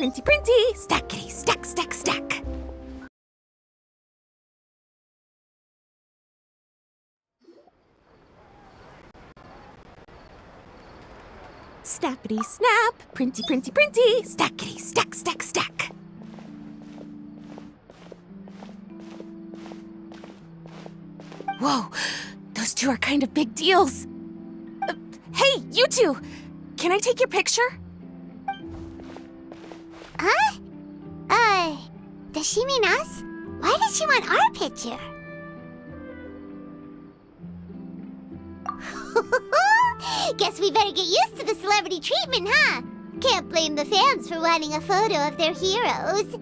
Printy, printy, stackity, stack, stack, stack. Snappity, snap, printy, printy, printy, stackity, stack, stack, stack. Whoa, those two are kind of big deals. Hey, you two! Can I take your picture? Huh? Does she mean us? Why does she want our picture? Guess we better get used to the celebrity treatment, huh? Can't blame the fans for wanting a photo of their heroes.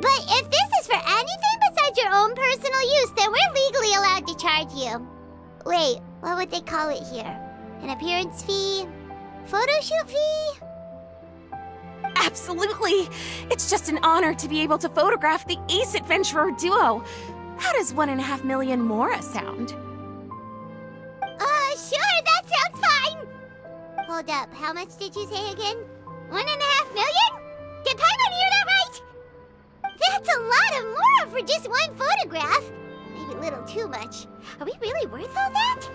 But if this is for anything besides your own personal use, then we're legally allowed to charge you. Wait, what would they call it here? An appearance fee? Photo shoot fee? Absolutely! It's just an honor to be able to photograph the Ace Adventurer duo. How does 1.5 million more sound? Sure, that sounds fine! Hold up, how much did you say again? 1.5 million? Did Paimon hear that right? That's a lot of more for just one photograph. Maybe a little too much. Are we really worth all that?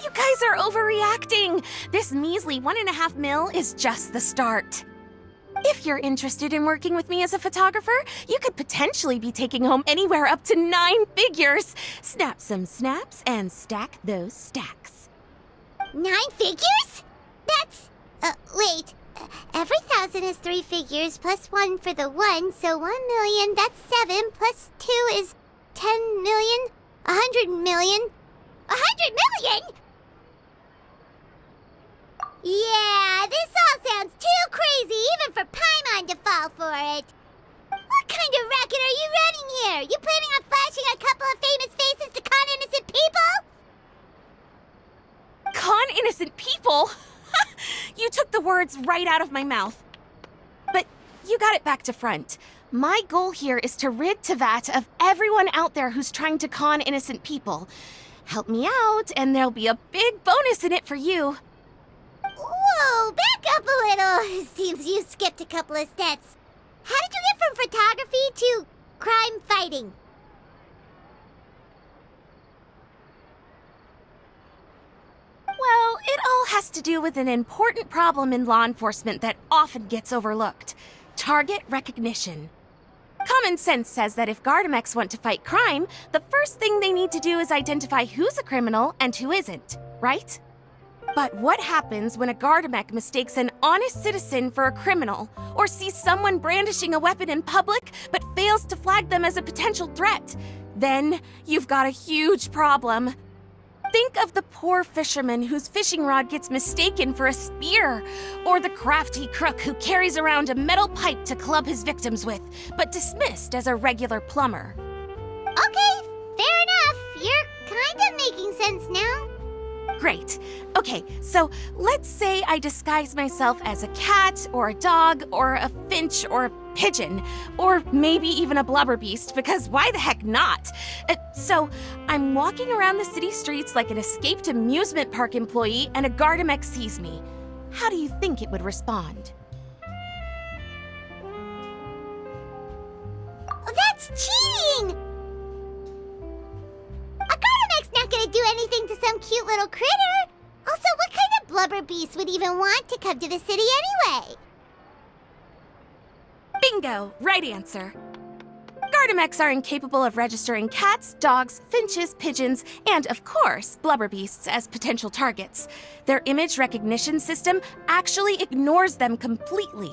You guys are overreacting. This measly 1.5 mil is just the start. If you're interested in working with me as a photographer, you could potentially be taking home anywhere up to 9 figures. Snap some snaps and stack those stacks. 9 figures? That's... wait. Every 1,000 is 3 figures, plus 1 for the 1, so 1 million, that's 7, plus 2 is 10 million, 100 million. 100 million?! Yeah, this all sounds too crazy even for Paimon to fall for it. What kind of racket are you running here? You planning on flashing a couple of famous faces to con innocent people? Con innocent people? You took the words right out of my mouth. But you got it back to front. My goal here is to rid Tevat of everyone out there who's trying to con innocent people. Help me out, and there'll be a big bonus in it for you. Whoa, back up a little. Seems you skipped a couple of steps. How did you get from photography to crime fighting? Well, it all has to do with an important problem in law enforcement that often gets overlooked. Target recognition. Common sense says that if Gardemeks want to fight crime, the first thing they need to do is identify who's a criminal and who isn't, right? But what happens when a Gardemek mistakes an honest citizen for a criminal, or sees someone brandishing a weapon in public but fails to flag them as a potential threat? Then you've got a huge problem. Think of the poor fisherman whose fishing rod gets mistaken for a spear, or the crafty crook who carries around a metal pipe to club his victims with, but dismissed as a regular plumber. Okay, fair enough. You're kind of making sense now. Great. Okay, so let's say I disguise myself as a cat, or a dog, or a finch, or a pigeon, or maybe even a blubberbeast, because why the heck not? So I'm walking around the city streets like an escaped amusement park employee, and a Gardemeks sees me. How do you think it would respond? That's cheating! A Gardemek's not gonna do anything to some cute little critter. Also, what kind of blubberbeast would even want to come to the city anyway? Bingo! Right answer. Gardemeks are incapable of registering cats, dogs, finches, pigeons, and, of course, blubberbeasts as potential targets. Their image recognition system actually ignores them completely.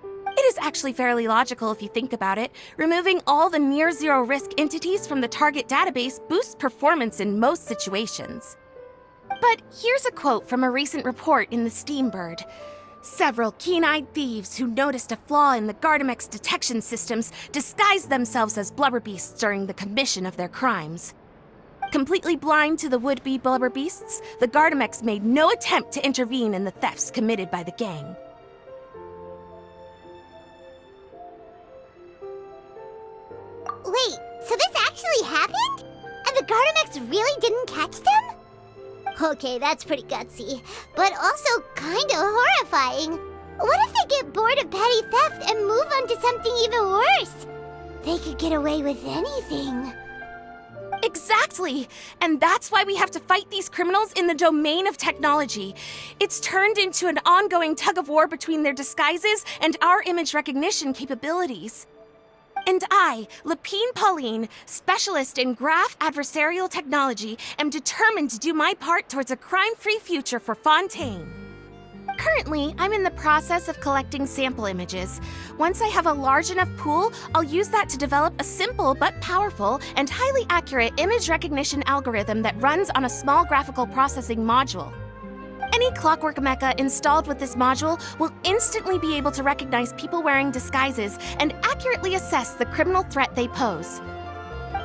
It is actually fairly logical if you think about it. Removing all the near-zero risk entities from the target database boosts performance in most situations. But here's a quote from a recent report in the Steambird. Several keen-eyed thieves who noticed a flaw in the Gardemeks detection systems disguised themselves as blubberbeasts during the commission of their crimes. Completely blind to the would-be blubberbeasts, the Gardemeks made no attempt to intervene in the thefts committed by the gang. Wait, so this actually happened? And the Gardemeks really didn't catch them? Okay, that's pretty gutsy, but also kinda horrifying. What if they get bored of petty theft and move on to something even worse? They could get away with anything. Exactly! And that's why we have to fight these criminals in the domain of technology. It's turned into an ongoing tug-of-war between their disguises and our image recognition capabilities. And I, Lapine Pauline, specialist in graph adversarial technology, am determined to do my part towards a crime-free future for Fontaine. Currently, I'm in the process of collecting sample images. Once I have a large enough pool, I'll use that to develop a simple but powerful and highly accurate image recognition algorithm that runs on a small graphical processing module. Any clockwork mecha installed with this module will instantly be able to recognize people wearing disguises and accurately assess the criminal threat they pose.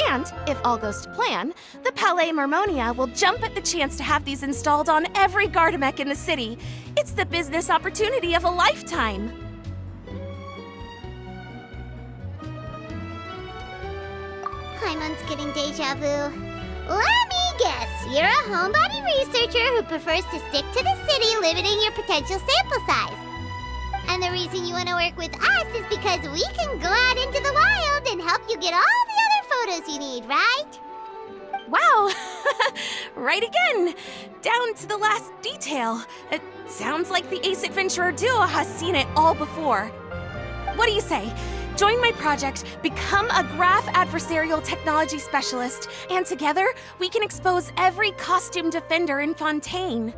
And, if all goes to plan, the Palais Mermonia will jump at the chance to have these installed on every Gardemek in the city. It's the business opportunity of a lifetime. Paimon's getting deja vu. Let me guess, you're a homebody researcher who prefers to stick to the city, limiting your potential sample size. And the reason you want to work with us is because we can go out into the wild and help you get all the other photos you need, right? Wow! Right again! Down to the last detail. It sounds like the Ace Adventurer duo has seen it all before. What do you say? Join my project, become a graph adversarial technology specialist, and together we can expose every costume defender in Fontaine.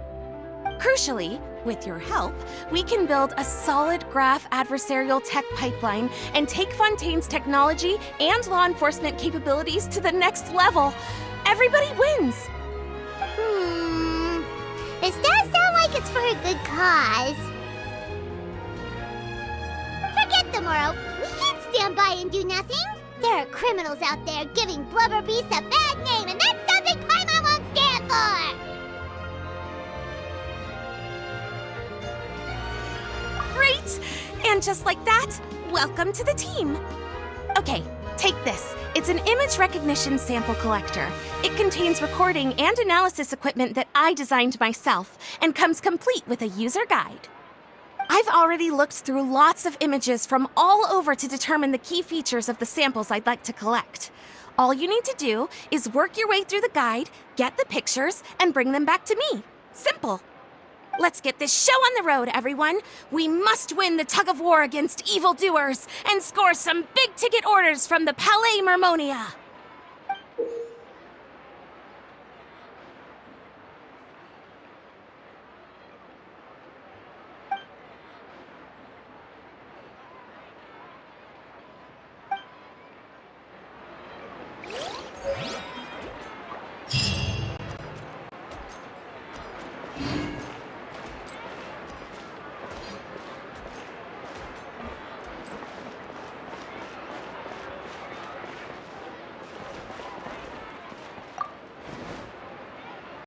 Crucially, with your help, we can build a solid graph adversarial tech pipeline and take Fontaine's technology and law enforcement capabilities to the next level. Everybody wins! This does sound like it's for a good cause. Forget the moral. We can't stand by and do nothing. There are criminals out there giving blubberbeasts a bad name, and that's something Paimon won't stand for! Great! And just like that, welcome to the team. Okay, take this. It's an image recognition sample collector. It contains recording and analysis equipment that I designed myself and comes complete with a user guide. I've already looked through lots of images from all over to determine the key features of the samples I'd like to collect. All you need to do is work your way through the guide, get the pictures, and bring them back to me. Simple. Let's get this show on the road, everyone. We must win the tug-of-war against evildoers and score some big-ticket orders from the Palais Mermonia.